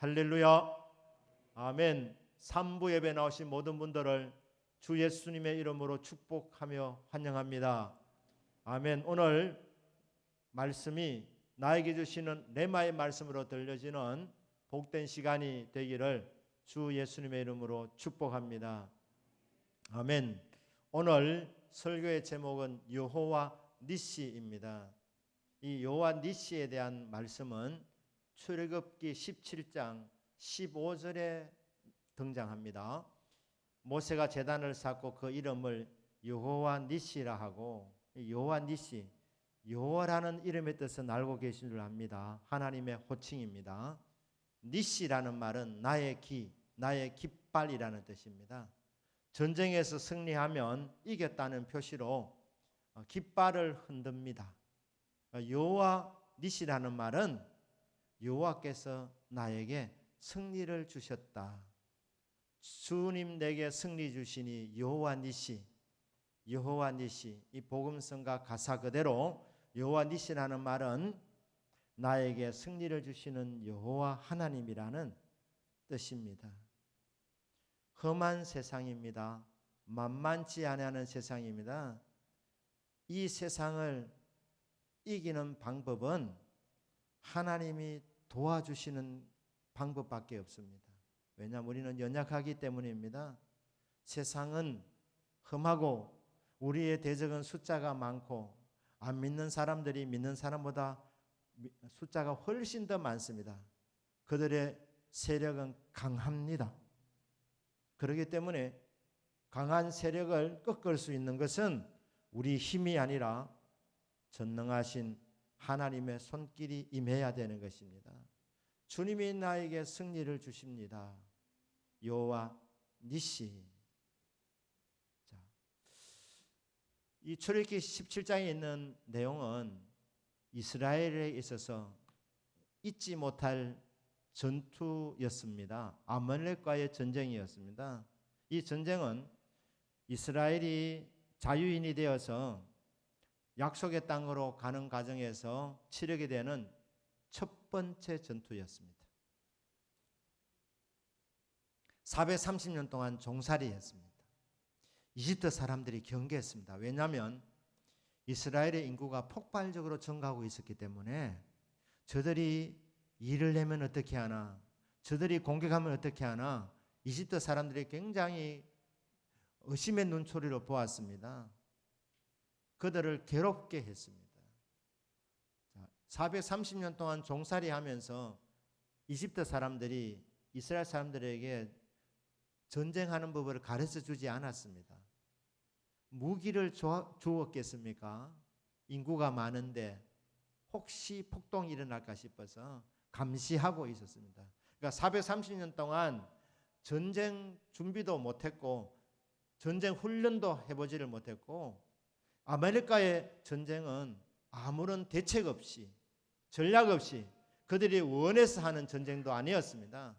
할렐루야. 아멘. 3부 예배 나오신 모든 분들을 주 예수님의 이름으로 축복하며 환영합니다. 아멘. 오늘 말씀이 나에게 주시는 레마의 말씀으로 들려지는 복된 시간이 되기를 주 예수님의 이름으로 축복합니다. 아멘. 오늘 설교의 제목은 여호와 니시입니다. 이 여호와 니시에 대한 말씀은 출애굽기 17장 15절에 등장합니다. 모세가 제단을 쌓고 그 이름을 여호와 니시라 하고, 여호와 니시, 여호와라는 이름의 뜻은 알고 계신 줄 압니다. 하나님의 호칭입니다. 니시라는 말은 나의 기, 나의 깃발이라는 뜻입니다. 전쟁에서 승리하면 이겼다는 표시로 깃발을 흔듭니다. 여호와 니시라는 말은 여호와께서 나에게 승리를 주셨다. 주님 내게 승리 주시니 여호와 니시, 여호와 니시. 이 복음성가 가사 그대로 여호와 니시라는 말은 나에게 승리를 주시는 여호와 하나님이라는 뜻입니다. 험한 세상입니다. 만만치 않은 세상입니다. 이 세상을 이기는 방법은 하나님이 도와주시는 방법밖에 없습니다. 왜냐하면 우리는 연약하기 때문입니다. 세상은 험하고 우리의 대적은 숫자가 많고 안 믿는 사람들이 믿는 사람보다 숫자가 훨씬 더 많습니다. 그들의 세력은 강합니다. 그렇기 때문에 강한 세력을 꺾을 수 있는 것은 우리 힘이 아니라 전능하신 하나님의 손길이 임해야 되는 것입니다. 주님이 나에게 승리를 주십니다. 여호와 니시. 자, 이 출애굽기 17장에 있는 내용은 이스라엘에 있어서 잊지 못할 전투였습니다. 아말렉과의 전쟁이었습니다. 이 전쟁은 이스라엘이 자유인이 되어서 약속의 땅으로 가는 과정에서 치르게 되는 첫 번째 전투였습니다. 430년 동안 종살이했습니다. 이집트 사람들이 경계했습니다. 왜냐하면 이스라엘의 인구가 폭발적으로 증가하고 있었기 때문에 저들이 일을 내면 어떻게 하나, 저들이 공격하면 어떻게 하나, 이집트 사람들이 굉장히 의심의 눈초리로 보았습니다. 그들을 괴롭게 했습니다. 430년 동안 종살이 하면서 이집트 사람들이 이스라엘 사람들에게 전쟁하는 법을 가르쳐 주지 않았습니다. 무기를 주었겠습니까? 인구가 많은데 혹시 폭동이 일어날까 싶어서 감시하고 있었습니다. 그러니까 430년 동안 전쟁 준비도 못했고 전쟁 훈련도 해보지를 못했고 아말렉과의 전쟁은 아무런 대책 없이 전략 없이 그들이 원해서 하는 전쟁도 아니었습니다.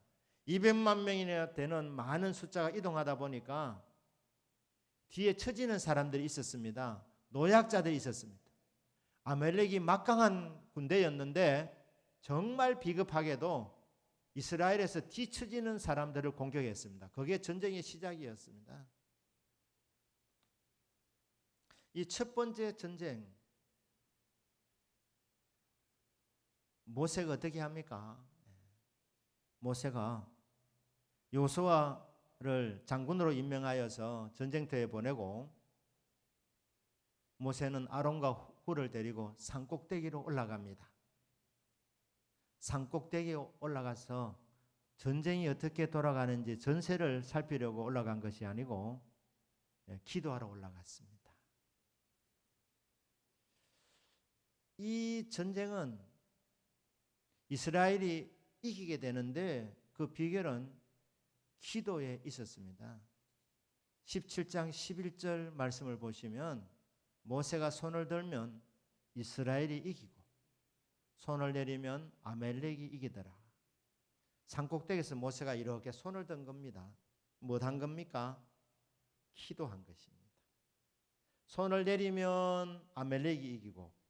200만 명이나 되는 많은 숫자가 이동하다 보니까 뒤에 처지는 사람들이 있었습니다. 노약자들이 있었습니다. 아말렉이 막강한 군대였는데 정말 비겁하게도 이스라엘에서 뒤처지는 사람들을 공격했습니다. 그게 전쟁의 시작이었습니다. 이 첫 번째 전쟁, 모세가 어떻게 합니까? 모세가 여호수아를 장군으로 임명하여서 전쟁터에 보내고 모세는 아론과 훌을 데리고 산꼭대기로 올라갑니다. 산꼭대기에 올라가서 전쟁이 어떻게 돌아가는지 전세를 살피려고 올라간 것이 아니고 기도하러 올라갔습니다. 이 전쟁은 이스라엘이 이기게 되는데 그 비결은 기도에 있었습니다. 17장 11절 말씀을 보시면 모세가 손을 들면 이스라엘이 이기고 손을 내리면 아말렉이 이기더라. 산꼭대기에서 모세가 이렇게 손을 든 겁니다. 뭐 한 겁니까? 기도한 것입니다. 손을 내리면 아말렉이 이기고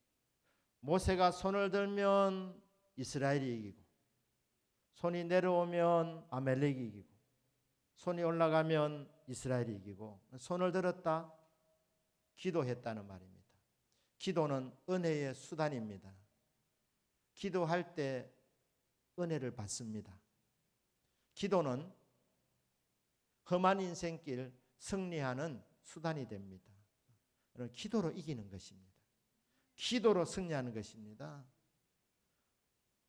모세가 손을 들면 이스라엘이 이기고 손이 내려오면 아멜렉이 이기고 손이 올라가면 이스라엘이 이기고 손을 들었다 기도했다는 말입니다. 기도는 은혜의 수단입니다. 기도할 때 은혜를 받습니다. 기도는 험한 인생길 승리하는 수단이 됩니다. 기도로 이기는 것입니다. 기도로 승리하는 것입니다.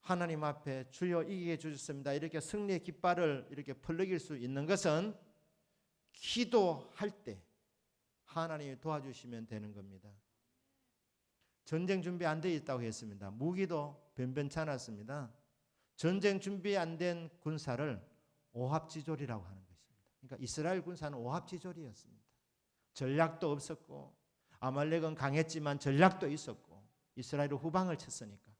하나님 앞에 주여 이기게 해주셨습니다. 이렇게 승리의 깃발을 이렇게 펄럭일 수 있는 것은 기도할 때 하나님이 도와주시면 되는 겁니다. 전쟁 준비 안 돼 있다고 했습니다. 무기도 변변치 않았습니다. 전쟁 준비 안 된 군사를 오합지졸이라고 하는 것입니다. 그러니까 이스라엘 군사는 오합지졸이었습니다. 전략도 없었고 아말렉은 강했지만 전략도 있었고 이스라엘은 후방을 쳤으니까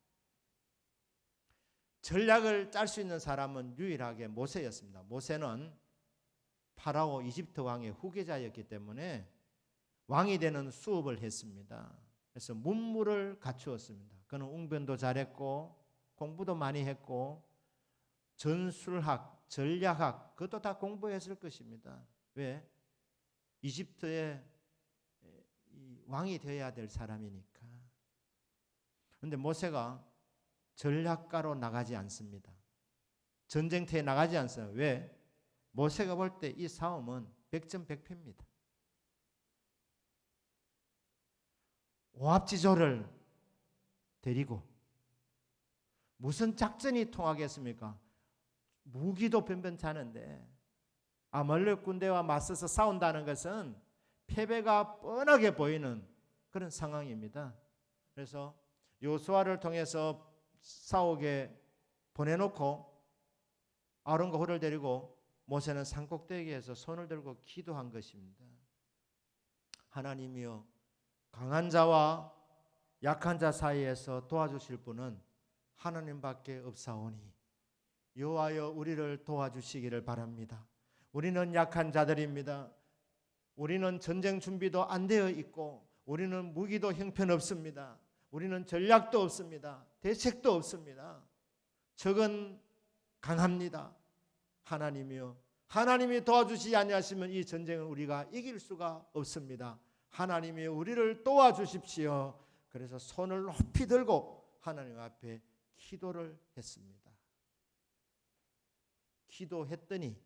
전략을 짤 수 있는 사람은 유일하게 모세였습니다. 모세는 파라오 이집트 왕의 후계자였기 때문에 왕이 되는 수업을 했습니다. 그래서 문무를 갖추었습니다. 그는 웅변도 잘했고 공부도 많이 했고 전술학, 전략학 그것도 다 공부했을 것입니다. 왜? 이집트의 왕이 되어야 될 사람이니까. 그런데 모세가 전략가로 나가지 않습니다. 전쟁터에 나가지 않습니다. 왜? 모세가 볼 때 이 싸움은 백전백패입니다. 오합지졸을 데리고 무슨 작전이 통하겠습니까? 무기도 변변치 않은데 아말렉 군대와 맞서서 싸운다는 것은 패배가 뻔하게 보이는 그런 상황입니다. 그래서 여호수아를 통해서 싸우게 보내놓고 아론과 홀을 데리고 모세는 산꼭대기에서 손을 들고 기도한 것입니다. 하나님이여 강한 자와 약한 자 사이에서 도와주실 분은 하나님밖에 없사오니 여호와여 우리를 도와주시기를 바랍니다. 우리는 약한 자들입니다. 우리는 전쟁 준비도 안 되어 있고 우리는 무기도 형편없습니다. 우리는 전략도 없습니다. 대책도 없습니다. 적은 강합니다. 하나님이여 하나님이 도와주시지 아니하시면 이 전쟁은 우리가 이길 수가 없습니다. 하나님이 우리를 도와주십시오. 그래서 손을 높이 들고 하나님 앞에 기도를 했습니다. 기도했더니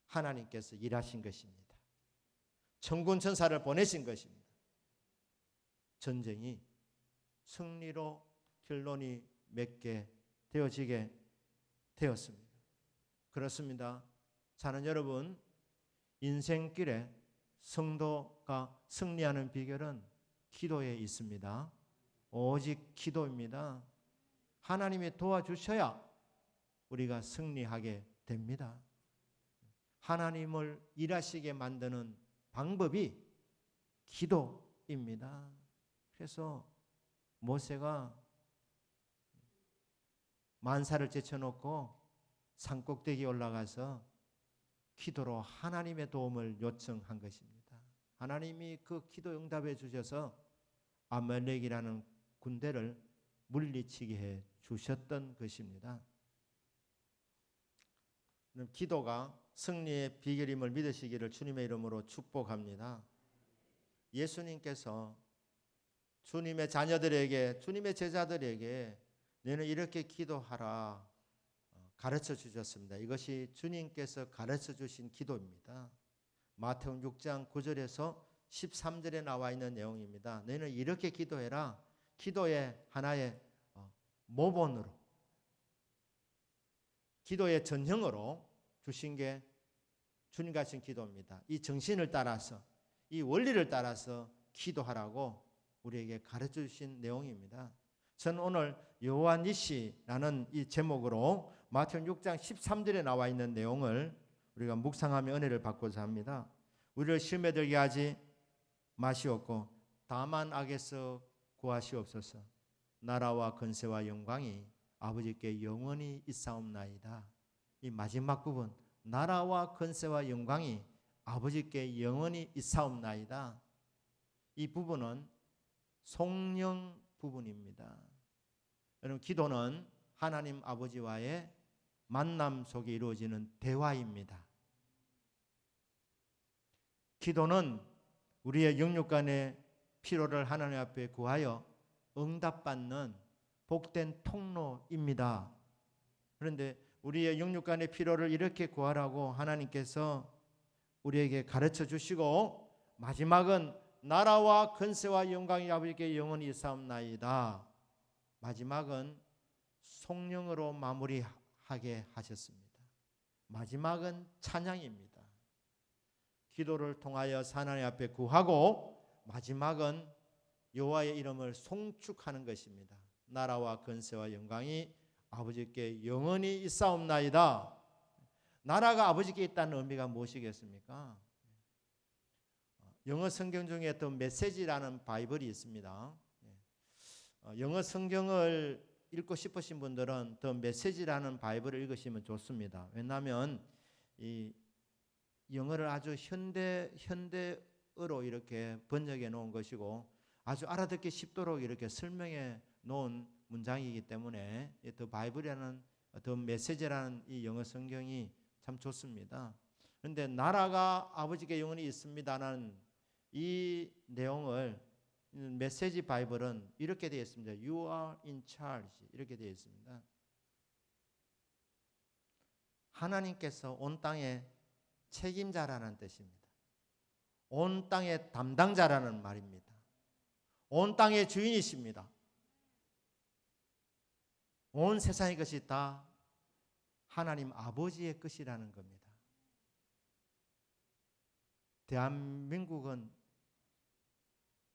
하나님께서 일하신 것입니다. 천군 천사를 보내신 것입니다. 전쟁이 승리로 결론이 맺게 되어지게 되었습니다. 그렇습니다. 자는 여러분, 인생길에 성도가 승리하는 비결은 기도에 있습니다. 오직 기도입니다. 하나님이 도와주셔야 우리가 승리하게 됩니다. 하나님을 일하시게 만드는 방법이 기도입니다. 그래서 모세가 만사를 제쳐놓고 산꼭대기에 올라가서 기도로 하나님의 도움을 요청한 것입니다. 하나님이 그 기도 응답해 주셔서 아말렉이라는 군대를 물리치게 해 주셨던 것입니다. 기도가 승리의 비결임을 믿으시기를 주님의 이름으로 축복합니다. 예수님께서 주님의 자녀들에게, 주님의 제자들에게 너는 이렇게 기도하라 가르쳐 주셨습니다. 이것이 주님께서 가르쳐 주신 기도입니다. 마태복음 6장 9절에서 13절에 나와 있는 내용입니다. 너희는 이렇게 기도해라. 기도의 하나의 모본으로, 기도의 전형으로 주신 게 주님 가신 기도입니다. 이 정신을 따라서, 이 원리를 따라서 기도하라고 우리에게 가르쳐 주신 내용입니다. 저는 오늘 요한니시라는 이 제목으로 마태복음 6장 13절에 나와 있는 내용을 우리가 묵상하며 은혜를 받고자 합니다. 우리를 시험에 들게 하지 마시옵고 다만 악에서 구하시옵소서. 나라와 권세와 영광이 아버지께 영원히 있사옵나이다. 이 마지막 부분, 나라와 권세와 영광이 아버지께 영원히 있사옵나이다. 이 부분은 성령 부분입니다. 여러분, 기도는 하나님 아버지와의 만남 속에 이루어지는 대화입니다. 기도는 우리의 영육간의 필요를 하나님 앞에 구하여 응답받는 복된 통로입니다. 그런데 우리의 영육간의 필요를 이렇게 구하라고 하나님께서 우리에게 가르쳐 주시고 마지막은 나라와 권세와 영광이 아버지께 영원히 있사옵나이다. 마지막은 성령으로 마무리하게 하셨습니다. 마지막은 찬양입니다. 기도를 통하여 하나님 앞에 구하고 마지막은 여호와의 이름을 송축하는 것입니다. 나라와 권세와 영광이 아버지께 영원히 있사옵나이다. 나라가 아버지께 있다는 의미가 무엇이겠습니까? 영어 성경 중에 The Message라는 바이블이 있습니다. 영어 성경을 읽고 싶으신 분들은 The Message라는 바이블을 읽으시면 좋습니다. 왜냐하면 이 영어를 아주 현대어로 이렇게 번역해 놓은 것이고 아주 알아듣기 쉽도록 이렇게 설명해 놓은 문장이기 때문에 The 바이블이라는 The Message라는 이 영어 성경이 참 좋습니다. 그런데 나라가 아버지께 영원히 있습니다라는 이 내용을 메시지 바이블은 이렇게 되어 있습니다. You are in charge 이렇게 되어 있습니다. 하나님께서 온 땅의 책임자라는 뜻입니다. 온 땅의 담당자라는 말입니다. 온 땅의 주인이십니다. 온 세상의 것이 다 하나님 아버지의 것이라는 겁니다. 대한민국은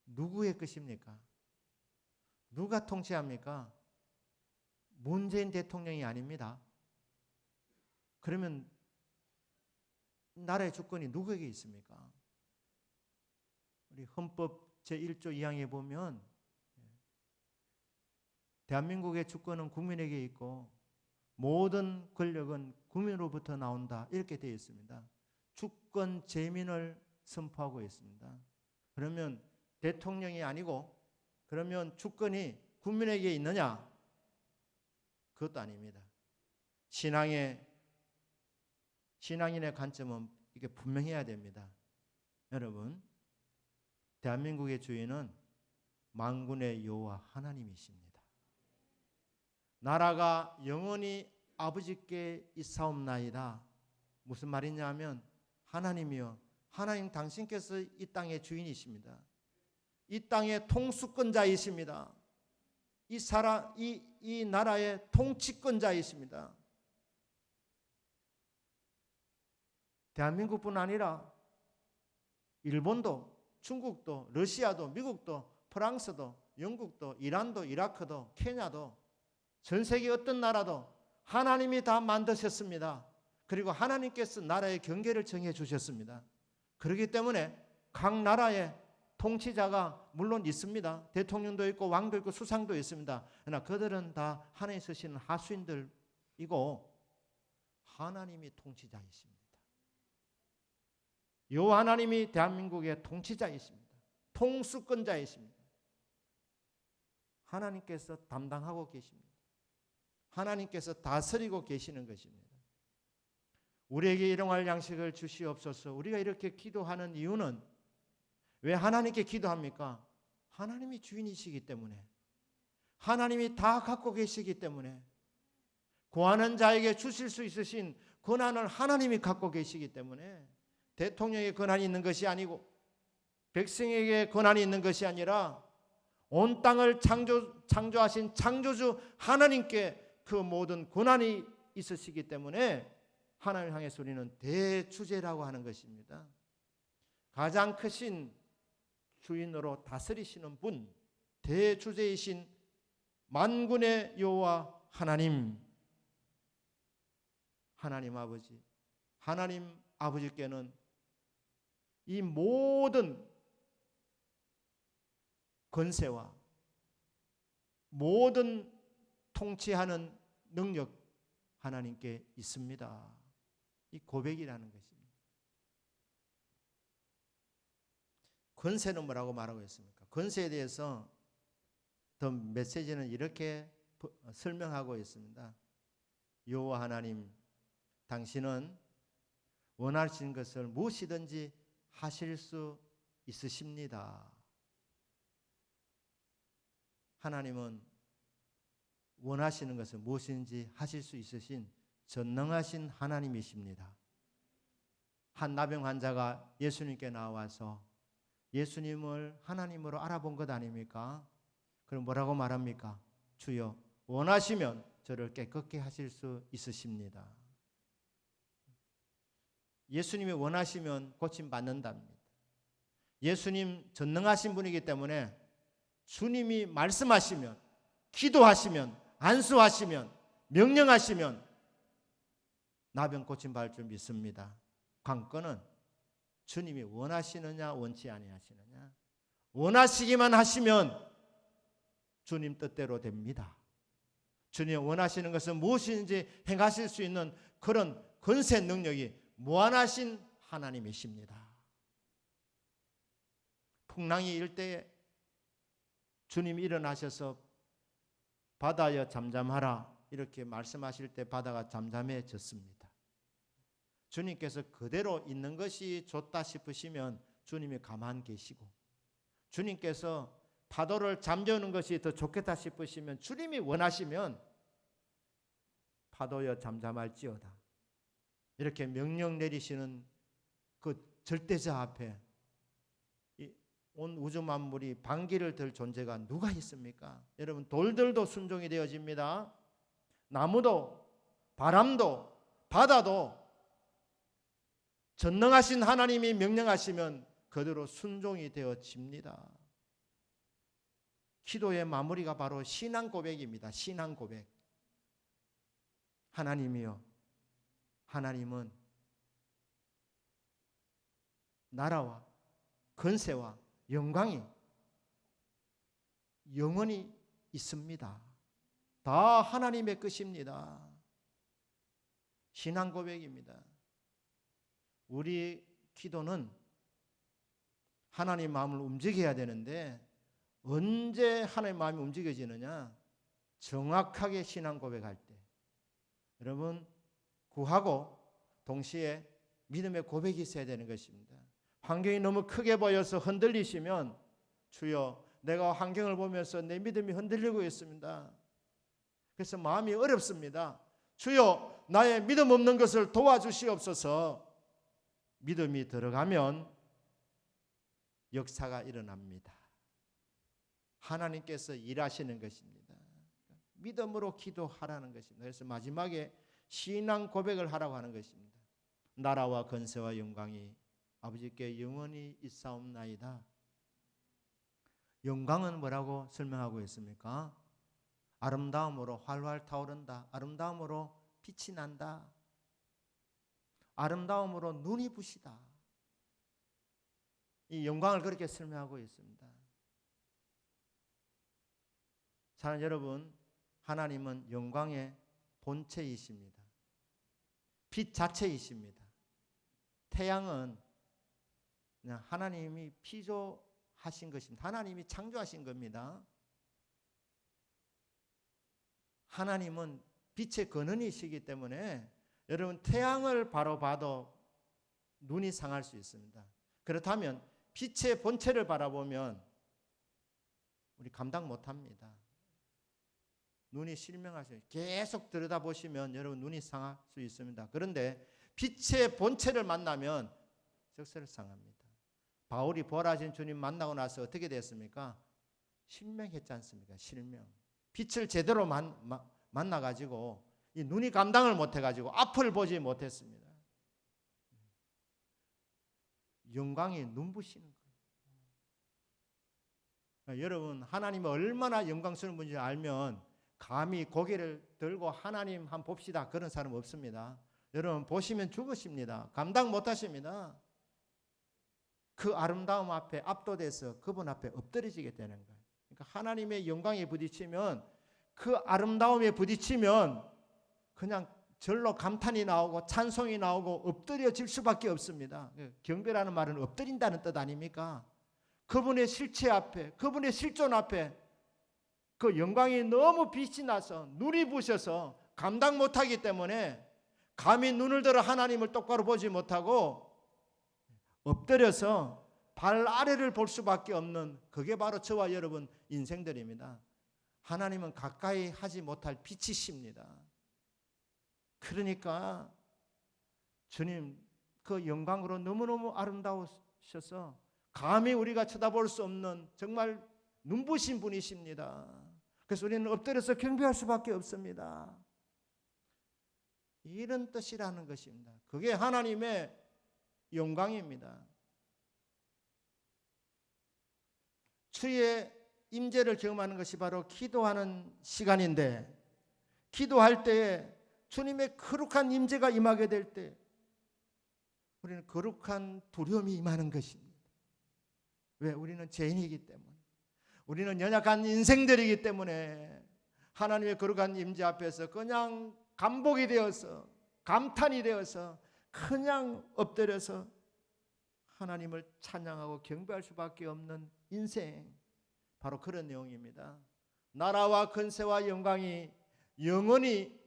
누구의 것입니까? 누가 통치합니까? 문재인 대통령이 아닙니다. 그러면 나라의 주권이 누구에게 있습니까? 우리 헌법 제1조 2항에 보면 대한민국의 주권은 국민에게 있고 모든 권력은 국민으로부터 나온다 이렇게 되어 있습니다. 주권 재민을 선포하고 있습니다. 그러면 대통령이 아니고 그러면 주권이 국민에게 있느냐? 그것도 아닙니다. 신앙인의 관점은 이게 분명해야 됩니다. 여러분, 대한민국의 주인은 만군의 여호와 하나님이십니다. 나라가 영원히 아버지께 있사옵나이다. 무슨 말이냐면 하나님이여, 하나님 당신께서 이 땅의 주인이십니다. 이 땅의 통수권자이십니다. 이 나라의 통치권자이십니다. 대한민국뿐 아니라 일본도, 중국도, 러시아도, 미국도, 프랑스도, 영국도, 이란도, 이라크도, 케냐도, 전 세계 어떤 나라도 하나님이 다 만드셨습니다. 그리고 하나님께서 나라의 경계를 정해 주셨습니다. 그렇기 때문에 각 나라의 통치자가 물론 있습니다. 대통령도 있고 왕도 있고 수상도 있습니다. 그러나 그들은 다 하나님 쓰시는 하수인들이고 하나님이 통치자이십니다. 여호와 하나님이 대한민국의 통치자이십니다. 통수권자이십니다. 하나님께서 담당하고 계십니다. 하나님께서 다스리고 계시는 것입니다. 우리에게 일용할 양식을 주시옵소서. 우리가 이렇게 기도하는 이유는 왜 하나님께 기도합니까? 하나님이 주인이시기 때문에, 하나님이 다 갖고 계시기 때문에, 구하는 자에게 주실 수 있으신 권한을 하나님이 갖고 계시기 때문에 대통령의 권한이 있는 것이 아니고 백성에게 권한이 있는 것이 아니라 온 땅을 창조하신 창조주 하나님께 그 모든 권한이 있으시기 때문에 하나님을 향해서 우리는 대주제라고 하는 것입니다. 가장 크신 주인으로 다스리시는 분, 대주제이신 만군의 여호와 하나님, 하나님 아버지, 하나님 아버지께는 이 모든 권세와 모든 통치하는 능력 하나님께 있습니다. 이 고백이라는 것입니다. 권세는 뭐라고 말하고 있습니까? 권세에 대해서 더 메시지는 이렇게 설명하고 있습니다. 여호와 하나님, 당신은 원하시는 것을 무엇이든지 하실 수 있으십니다. 하나님은 원하시는 것을 무엇인지 하실 수 있으신 전능하신 하나님이십니다. 한 나병 환자가 예수님께 나와서 예수님을 하나님으로 알아본 것 아닙니까? 그럼 뭐라고 말합니까? 주여, 원하시면 저를 깨끗게 하실 수 있으십니다. 예수님이 원하시면 고침받는답니다. 예수님 전능하신 분이기 때문에 주님이 말씀하시면, 기도하시면, 안수하시면, 명령하시면 나병 고침받을 줄 믿습니다. 관건은 주님이 원하시느냐 원치 아니하시느냐. 원하시기만 하시면 주님 뜻대로 됩니다. 주님 원하시는 것은 무엇인지 행하실 수 있는 그런 권세 능력이 무한하신 하나님이십니다. 풍랑이 일 때에 주님이 일어나셔서 바다여 잠잠하라 이렇게 말씀하실 때 바다가 잠잠해졌습니다. 주님께서 그대로 있는 것이 좋다 싶으시면 주님이 가만 계시고, 주님께서 파도를 잠재우는 것이 더 좋겠다 싶으시면, 주님이 원하시면 파도여 잠잠할지어다 이렇게 명령 내리시는 그 절대자 앞에 온 우주 만물이 반기를 들 존재가 누가 있습니까? 여러분, 돌들도 순종이 되어집니다. 나무도 바람도 바다도 전능하신 하나님이 명령하시면 그대로 순종이 되어집니다. 기도의 마무리가 바로 신앙 고백입니다. 신앙 고백. 하나님이여, 하나님은 나라와 권세와 영광이 영원히 있습니다. 다 하나님의 것입니다. 신앙 고백입니다. 우리 기도는 하나님 마음을 움직여야 되는데 언제 하나님 마음이 움직여지느냐? 정확하게 신앙 고백할 때. 여러분, 구하고 동시에 믿음의 고백이 있어야 되는 것입니다. 환경이 너무 크게 보여서 흔들리시면 주여, 내가 환경을 보면서 내 믿음이 흔들리고 있습니다. 그래서 마음이 어렵습니다. 주여, 나의 믿음 없는 것을 도와주시옵소서. 믿음이 들어가면 역사가 일어납니다. 하나님께서 일하시는 것입니다. 믿음으로 기도하라는 것입니다. 그래서 마지막에 신앙 고백을 하라고 하는 것입니다. 나라와 권세와 영광이 아버지께 영원히 있사옵나이다. 영광은 뭐라고 설명하고 있습니까? 아름다움으로 활활 타오른다. 아름다움으로 빛이 난다. 아름다움으로 눈이 부시다. 이 영광을 그렇게 설명하고 있습니다. 사랑하는 여러분, 하나님은 영광의 본체이십니다. 빛 자체이십니다. 태양은 그냥 하나님이 피조하신 것입니다. 하나님이 창조하신 겁니다. 하나님은 빛의 근원이시기 때문에 여러분, 태양을 바로 봐도 눈이 상할 수 있습니다. 그렇다면 빛의 본체를 바라보면 우리 감당 못합니다. 눈이 실명하셔요. 계속 들여다보시면 여러분 눈이 상할 수 있습니다. 그런데 빛의 본체를 만나면 적세를 상합니다. 바울이 부활하신 주님 만나고 나서 어떻게 됐습니까? 실명했지 않습니까? 실명. 빛을 제대로 만나가지고 이 눈이 감당을 못해가지고 앞을 보지 못했습니다. 영광이 눈부시는 거예요. 여러분, 하나님이 얼마나 영광스러운 분인지 알면 감히 고개를 들고 하나님 한번 봅시다, 그런 사람 없습니다. 여러분, 보시면 죽으십니다. 감당 못하십니다. 그 아름다움 앞에 압도돼서 그분 앞에 엎드려지게 되는 거예요. 그러니까 하나님의 영광에 부딪히면, 그 아름다움에 부딪히면 그냥 절로 감탄이 나오고 찬송이 나오고 엎드려질 수밖에 없습니다. 경배라는 말은 엎드린다는 뜻 아닙니까? 그분의 실체 앞에, 그분의 실존 앞에 그 영광이 너무 빛이 나서 눈이 부셔서 감당 못하기 때문에 감히 눈을 들어 하나님을 똑바로 보지 못하고 엎드려서 발 아래를 볼 수밖에 없는, 그게 바로 저와 여러분 인생들입니다. 하나님은 가까이 하지 못할 빛이십니다. 그러니까 주님 그 영광으로 너무너무 아름다우셔서 감히 우리가 쳐다볼 수 없는 정말 눈부신 분이십니다. 그래서 우리는 엎드려서 경배할 수밖에 없습니다. 이런 뜻이라는 것입니다. 그게 하나님의 영광입니다. 주의 임재를 경험하는 것이 바로 기도하는 시간인데, 기도할 때에 주님의 거룩한 임재가 임하게 될 때 우리는 거룩한 두려움이 임하는 것입니다. 왜? 우리는 죄인이기 때문에, 우리는 연약한 인생들이기 때문에 하나님의 거룩한 임재 앞에서 그냥 감복이 되어서, 감탄이 되어서 그냥 엎드려서 하나님을 찬양하고 경배할 수밖에 없는 인생, 바로 그런 내용입니다. 나라와 권세와 영광이 영원히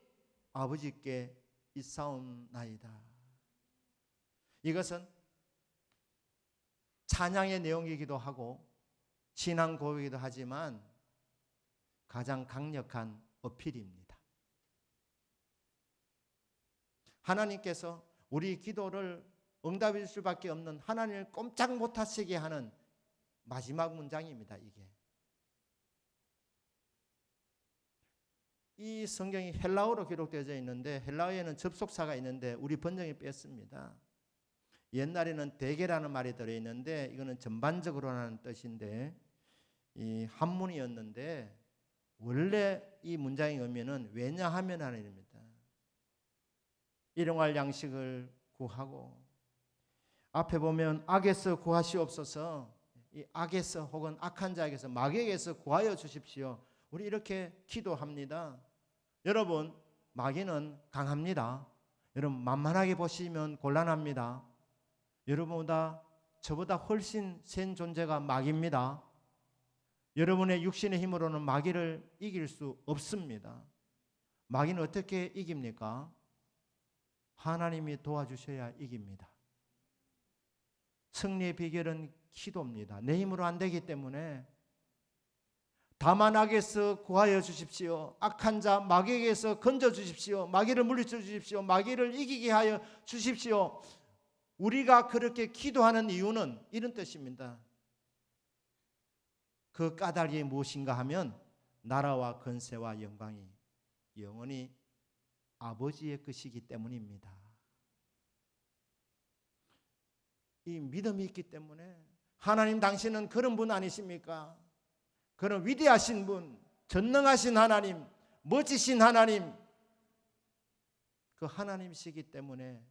아버지께 있사옵나이다. 이것은 찬양의 내용이기도 하고 신앙 고백이기도 하지만 가장 강력한 어필입니다. 하나님께서 우리 기도를 응답일 수밖에 없는, 하나님을 꼼짝 못하시게 하는 마지막 문장입니다. 이 성경이 헬라어로 기록되어져 있는데 헬라어에는 접속사가 있는데 우리 번역이 뺐습니다. 옛날에는 대개라는 말이 들어있는데 이거는 전반적으로라는 뜻인데 이 한문이었는데 원래 이 문장의 의미는 왜냐하면 하는 의미입니다. 일용할 양식을 구하고, 앞에 보면 악에서 구하시옵소서, 이 악에서 혹은 악한 자에게서, 마귀에게서 구하여 주십시오. 우리 이렇게 기도합니다. 여러분, 마귀는 강합니다. 여러분 만만하게 보시면 곤란합니다. 여러분보다, 저보다 훨씬 센 존재가 마귀입니다. 여러분의 육신의 힘으로는 마귀를 이길 수 없습니다. 마귀는 어떻게 이깁니까? 하나님이 도와주셔야 이깁니다. 승리의 비결은 기도입니다. 내 힘으로 안 되기 때문에 다만 악에서 구하여 주십시오. 악한 자 마귀에게서 건져 주십시오. 마귀를 물리쳐 주십시오. 마귀를 이기게 하여 주십시오. 우리가 그렇게 기도하는 이유는 이런 뜻입니다. 그 까닭이 무엇인가 하면 나라와 권세와 영광이 영원히 아버지의 것이기 때문입니다. 이 믿음이 있기 때문에, 하나님 당신은 그런 분 아니십니까? 그런 위대하신 분, 전능하신 하나님, 멋지신 하나님, 그 하나님이시기 때문에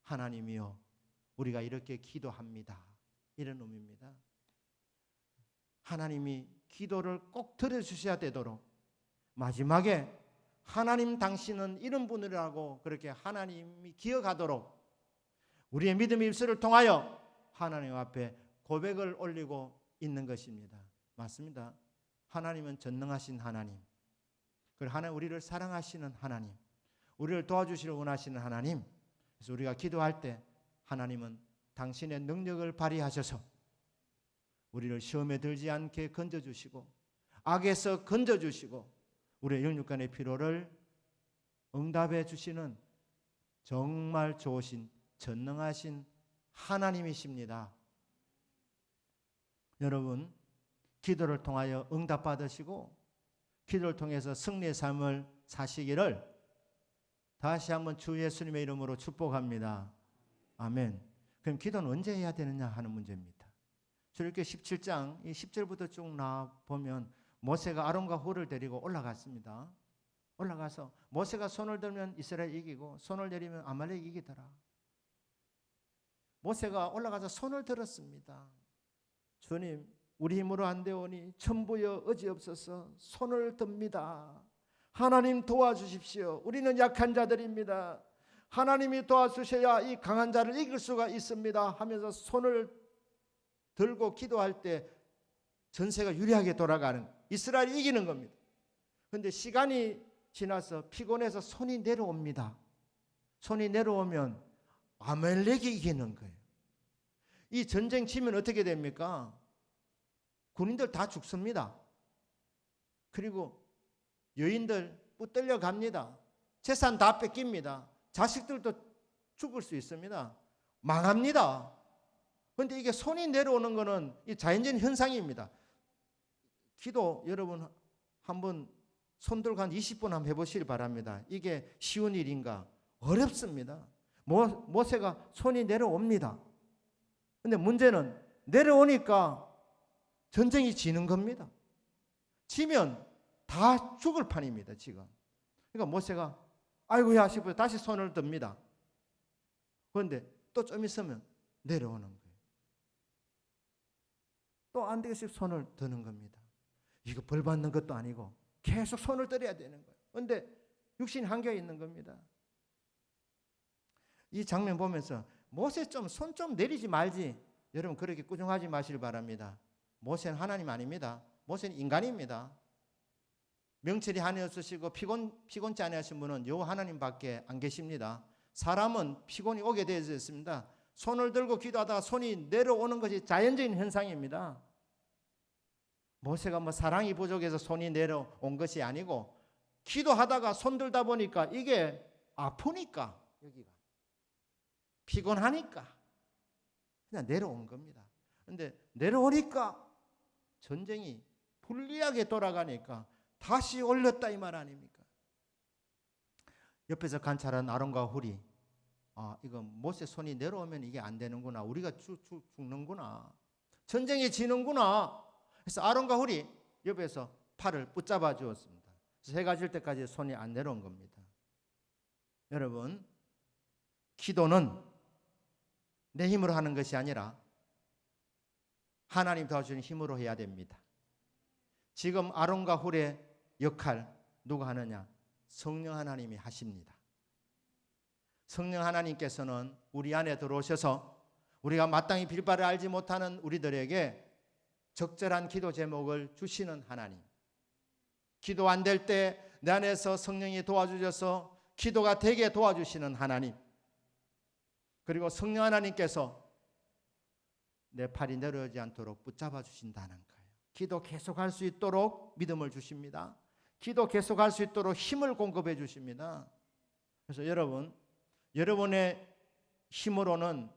하나님이여 우리가 이렇게 기도합니다. 이런 의미입니다. 하나님이 기도를 꼭 들어주셔야 되도록, 마지막에 하나님 당신은 이런 분이라고 그렇게 하나님이 기억하도록 우리의 믿음의 입술을 통하여 하나님 앞에 고백을 올리고 있는 것입니다. 맞습니다. 하나님은 전능하신 하나님, 그리고 하나님 우리를 사랑하시는 하나님, 우리를 도와주시려 원하시는 하나님. 그래서 우리가 기도할 때 하나님은 당신의 능력을 발휘하셔서 우리를 시험에 들지 않게 건져주시고 악에서 건져주시고 우리의 영육간의 피로를 응답해 주시는 정말 좋으신 전능하신 하나님이십니다. 여러분, 기도를 통하여 응답받으시고 기도를 통해서 승리의 삶을 사시기를 다시 한번 주 예수님의 이름으로 축복합니다. 아멘. 그럼 기도는 언제 해야 되느냐 하는 문제입니다. 출애굽기 17장 이 10절부터 쭉 나와 보면 모세가 아론과 홀을 데리고 올라갔습니다. 올라가서 모세가 손을 들면 이스라엘 이기고 손을 내리면 아말렉 이기더라. 모세가 올라가서 손을 들었습니다. 주님, 우리 힘으로 안 되오니 천부여 어지없어서 손을 듭니다. 하나님 도와주십시오. 우리는 약한 자들입니다. 하나님이 도와주셔야 이 강한 자를 이길 수가 있습니다 하면서 손을 들고 기도할 때 전세가 유리하게 돌아가는, 이스라엘이 이기는 겁니다. 그런데 시간이 지나서 피곤해서 손이 내려옵니다. 손이 내려오면 아말렉이 이기는 거예요. 이 전쟁 치면 어떻게 됩니까? 군인들 다 죽습니다. 그리고 여인들 붙들려 갑니다. 재산 다 뺏깁니다. 자식들도 죽을 수 있습니다. 망합니다. 그런데 이게 손이 내려오는 것은 이 자연적인 현상입니다. 기도 여러분 한번 손 들고 한 20분 한번 해보시길 바랍니다. 이게 쉬운 일인가? 어렵습니다. 모세가 손이 내려옵니다. 근데 문제는 내려오니까 전쟁이 지는 겁니다. 지면 다 죽을 판입니다, 지금. 그러니까 모세가 아이고야 싶어서 다시 손을 듭니다. 그런데 또 좀 있으면 내려오는 거예요. 또 안 되겠어 손을 드는 겁니다. 이거 벌 받는 것도 아니고 계속 손을 들어야 되는 거예요. 그런데 육신이 한계가 있는 겁니다. 이 장면 보면서 모세 손 좀 내리지 말지. 여러분 그렇게 꾸중하지 마시길 바랍니다. 모세는 하나님 아닙니다. 모세는 인간입니다. 명철이 하나님 없으시고 피곤치 않으신 분은 여호와 하나님밖에 안 계십니다. 사람은 피곤이 오게 되어 있습니다. 손을 들고 기도하다가 손이 내려오는 것이 자연적인 현상입니다. 모세가 사랑이 부족해서 손이 내려온 것이 아니고 기도하다가 손 들다 보니까 이게 아프니까 여기가 피곤하니까 그냥 내려온 겁니다. 그런데 내려오니까 전쟁이 불리하게 돌아가니까 다시 올렸다 이 말 아닙니까? 옆에서 관찰한 아론과 훌이 이거 모세 손이 내려오면 이게 안 되는구나. 우리가 죽는구나. 전쟁이 지는구나. 그래서 아론과 훌이 옆에서 팔을 붙잡아 주었습니다. 그래서 해가 질 때까지 손이 안 내려온 겁니다. 여러분, 기도는 내 힘으로 하는 것이 아니라 하나님 도와주는 힘으로 해야 됩니다. 지금 아론과 훌의 역할 누가 하느냐? 성령 하나님이 하십니다. 성령 하나님께서는 우리 안에 들어오셔서 우리가 마땅히 빌 바를 알지 못하는 우리들에게 적절한 기도 제목을 주시는 하나님. 기도 안 될 때 내 안에서 성령이 도와주셔서 기도가 되게 도와주시는 하나님. 그리고 성령 하나님께서 내 팔이 내려오지 않도록 붙잡아 주신다는 거예요. 기도 계속할 수 있도록 믿음을 주십니다. 기도 계속할 수 있도록 힘을 공급해 주십니다. 그래서 여러분의 힘으로는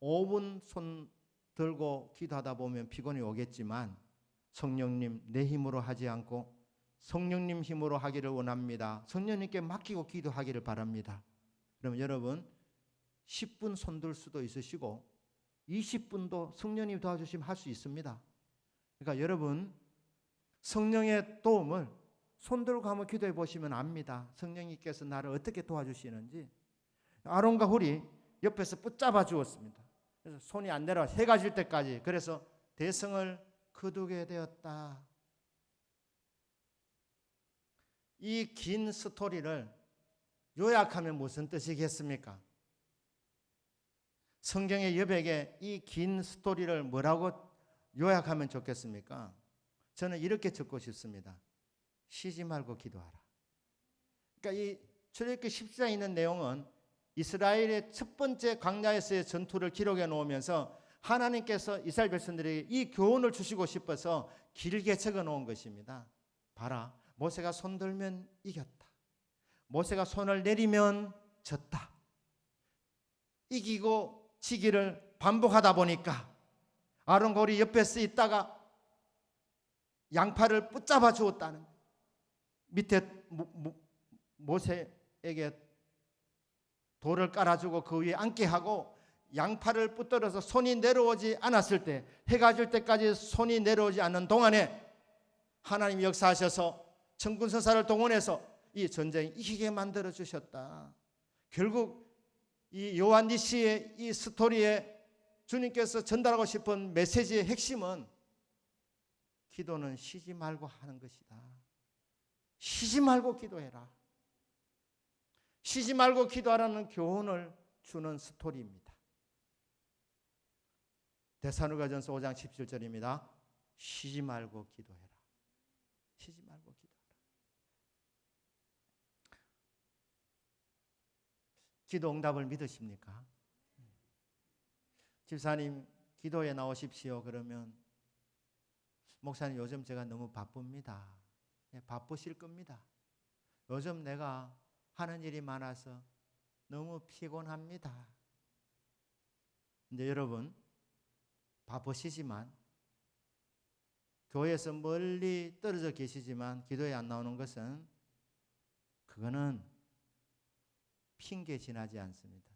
5분 손 들고 기도하다 보면 피곤이 오겠지만 성령님 내 힘으로 하지 않고 성령님 힘으로 하기를 원합니다. 성령님께 맡기고 기도하기를 바랍니다. 그러면 여러분 10분 손 들 수도 있으시고 20분도 성령님 도와주시면 할 수 있습니다. 그러니까 여러분 성령의 도움을 손 들고 한번 기도해 보시면 압니다. 성령님께서 나를 어떻게 도와주시는지. 아론과 훌이 옆에서 붙잡아 주었습니다. 그래서 손이 안 내려와 해가 질 때까지. 그래서 대성을 거두게 되었다. 이 긴 스토리를 요약하면 무슨 뜻이겠습니까? 성경의 여백에 이 긴 스토리를 뭐라고 요약하면 좋겠습니까? 저는 이렇게 적고 싶습니다. 쉬지 말고 기도하라. 그러니까 이 출애굽기 10장에 있는 내용은 이스라엘의 첫 번째 광야에서의 전투를 기록해 놓으면서 하나님께서 이스라엘 백성들에게 이 교훈을 주시고 싶어서 길게 적어 놓은 것입니다. 봐라. 모세가 손 들면 이겼다. 모세가 손을 내리면 졌다. 이기고 지기를 반복하다 보니까 아론과 훌이 옆에 있다가 양팔을 붙잡아 주었다는 밑에 모세에게 돌을 깔아주고 그 위에 앉게 하고 양팔을 붙들어서 손이 내려오지 않았을 때 해가 질 때까지 손이 내려오지 않는 동안에 하나님이 역사하셔서 천군천사를 동원해서 이 전쟁 이기게 만들어 주셨다. 결국 이 요한니시의 이 스토리에 주님께서 전달하고 싶은 메시지의 핵심은 기도는 쉬지 말고 하는 것이다. 쉬지 말고 기도해라. 쉬지 말고 기도하라는 교훈을 주는 스토리입니다. 데살로니가전서 5장 17절입니다. 쉬지 말고 기도해라. 쉬지 말고 기도하라. 기도 응답을 믿으십니까? 집사님 기도에 나오십시오. 그러면 목사님 요즘 제가 너무 바쁩니다. 바쁘실 겁니다. 요즘 내가 하는 일이 많아서 너무 피곤합니다. 근데 여러분 바쁘시지만 교회에서 멀리 떨어져 계시지만 기도에 안 나오는 것은 그거는 핑계 지나지 않습니다.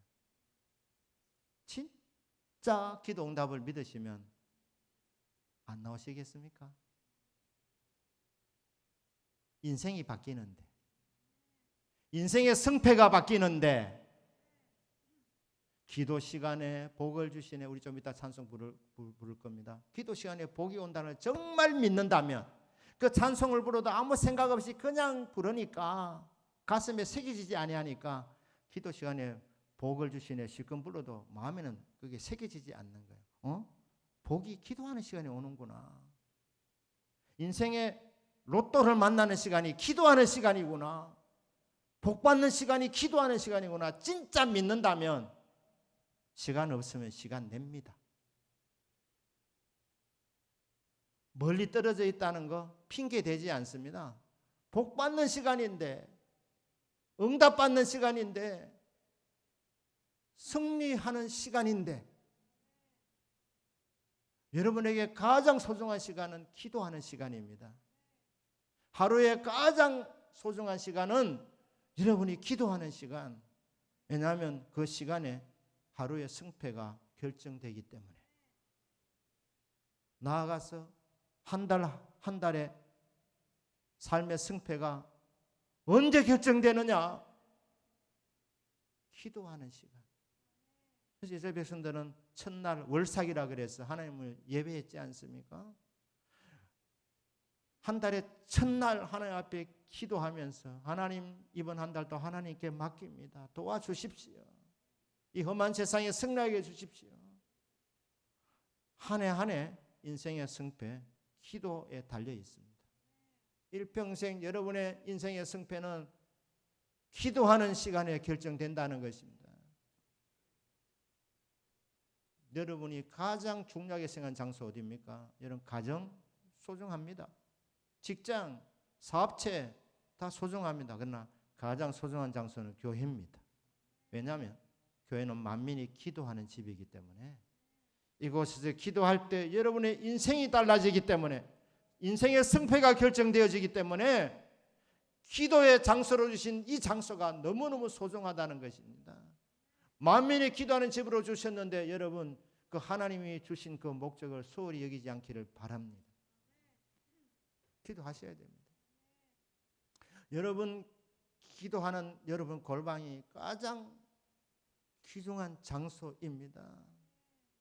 진짜 기도 응답을 믿으시면 안 나오시겠습니까? 인생이 바뀌는데, 인생의 승패가 바뀌는데, 기도 시간에 복을 주시네. 우리 좀 이따 찬송 부를 겁니다. 기도 시간에 복이 온다는 걸 정말 믿는다면 그 찬송을 불러도 아무 생각 없이 그냥 부르니까 가슴에 새겨지지 아니하니까 기도 시간에 복을 주시네 실컷 불러도 마음에는 그게 새겨지지 않는 거예요. 복이 기도하는 시간에 오는구나. 인생의 로또를 만나는 시간이 기도하는 시간이구나. 복 받는 시간이 기도하는 시간이구나. 진짜 믿는다면 시간 없으면 시간 냅니다. 멀리 떨어져 있다는 거 핑계 대지 않습니다. 복 받는 시간인데, 응답 받는 시간인데, 승리하는 시간인데, 여러분에게 가장 소중한 시간은 기도하는 시간입니다. 하루에 가장 소중한 시간은 여러분이 기도하는 시간. 왜냐하면 그 시간에 하루의 승패가 결정되기 때문에. 나아가서 한 달에 삶의 승패가 언제 결정되느냐? 기도하는 시간. 그래서 이스라엘 백성들은 첫날 월삭이라 그래서 하나님을 예배했지 않습니까? 한 달의 첫날 하나님 앞에 기도하면서 하나님 이번 한 달도 하나님께 맡깁니다. 도와주십시오. 이 험한 세상에 승리하게 해주십시오. 한 해 한 해 인생의 승패 기도에 달려 있습니다. 일평생 여러분의 인생의 승패는 기도하는 시간에 결정된다는 것입니다. 여러분이 가장 중요하게 생각한 장소 어디입니까? 여러분 가정 소중합니다. 직장, 사업체 다 소중합니다. 그러나 가장 소중한 장소는 교회입니다. 왜냐하면 교회는 만민이 기도하는 집이기 때문에 이곳에서 기도할 때 여러분의 인생이 달라지기 때문에 인생의 승패가 결정되어지기 때문에 기도의 장소로 주신 이 장소가 너무너무 소중하다는 것입니다. 만민이 기도하는 집으로 주셨는데 여러분 그 하나님이 주신 그 목적을 소홀히 여기지 않기를 바랍니다. 기도하셔야 됩니다. 여러분 기도하는 여러분 골방이 가장 귀중한 장소입니다.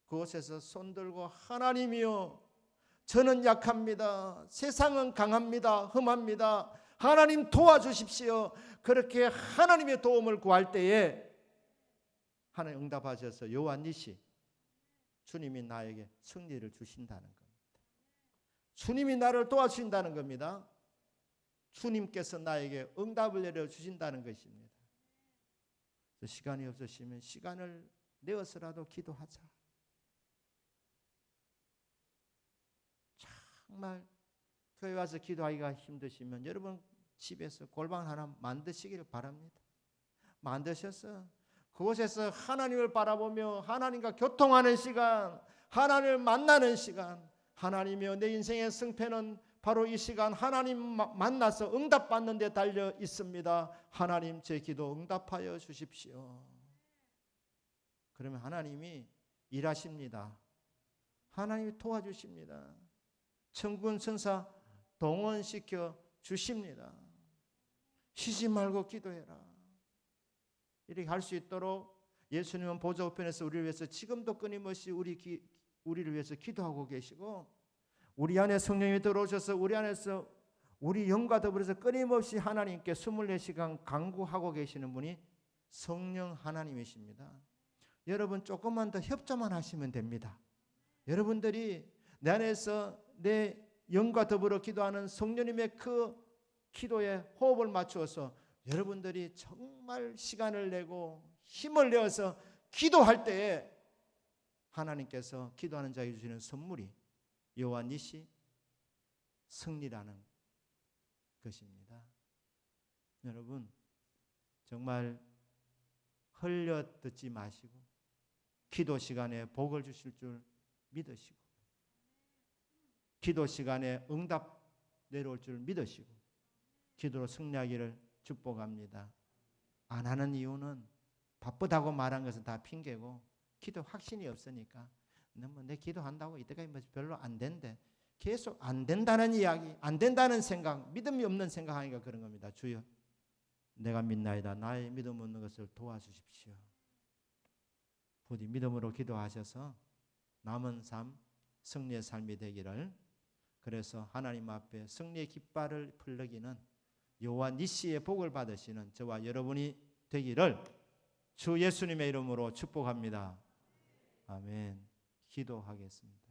그곳에서 손들고 하나님이여 저는 약합니다. 세상은 강합니다. 험합니다. 하나님 도와주십시오. 그렇게 하나님의 도움을 구할 때에 하나님 응답하셔서 요한니시 주님이 나에게 승리를 주신다는 겁니다. 주님이 나를 도와주신다는 겁니다. 주님께서 나에게 응답을 내려주신다는 것입니다. 시간이 없으시면 시간을 내어서라도 기도하자. 정말 교회 와서 기도하기가 힘드시면 여러분 집에서 골방 하나 만드시기를 바랍니다. 만드셔서 그곳에서 하나님을 바라보며 하나님과 교통하는 시간, 하나님을 만나는 시간, 하나님이여 내 인생의 승패는 바로 이 시간 하나님 만나서 응답받는 데 달려 있습니다. 하나님 제 기도 응답하여 주십시오. 그러면 하나님이 일하십니다. 하나님이 도와주십니다. 천군 천사 동원시켜 주십니다. 쉬지 말고 기도해라. 이렇게 할 수 있도록 예수님은 보좌 우편에서 우리를 위해서 지금도 끊임없이 우리를 위해서 기도하고 계시고 우리 안에 성령이 들어오셔서 우리 안에서 우리 영과 더불어서 끊임없이 하나님께 24시간 간구하고 계시는 분이 성령 하나님이십니다. 여러분 조금만 더 협조만 하시면 됩니다. 여러분들이 내 안에서 내 영과 더불어 기도하는 성령님의 그 기도에 호흡을 맞추어서 여러분들이 정말 시간을 내고 힘을 내어서 기도할 때에 하나님께서 기도하는 자에게 주시는 선물이 여호와 니시 승리라는 것입니다. 여러분 정말 흘려듣지 마시고 기도 시간에 복을 주실 줄 믿으시고 기도 시간에 응답 내려올 줄 믿으시고 기도로 승리하기를 축복합니다. 안 하는 이유는 바쁘다고 말한 것은 다 핑계고 기도 확신이 없으니까 너무 내 기도한다고 이때까지 별로 안 된대. 계속 안 된다는 이야기, 안 된다는 생각, 믿음이 없는 생각하니까 그런 겁니다. 주여 내가 믿나이다. 나의 믿음 없는 것을 도와주십시오. 부디 믿음으로 기도하셔서 남은 삶, 승리의 삶이 되기를. 그래서 하나님 앞에 승리의 깃발을 풀러기는 여호와 니시의 복을 받으시는 저와 여러분이 되기를 주 예수님의 이름으로 축복합니다. 아멘. 기도하겠습니다.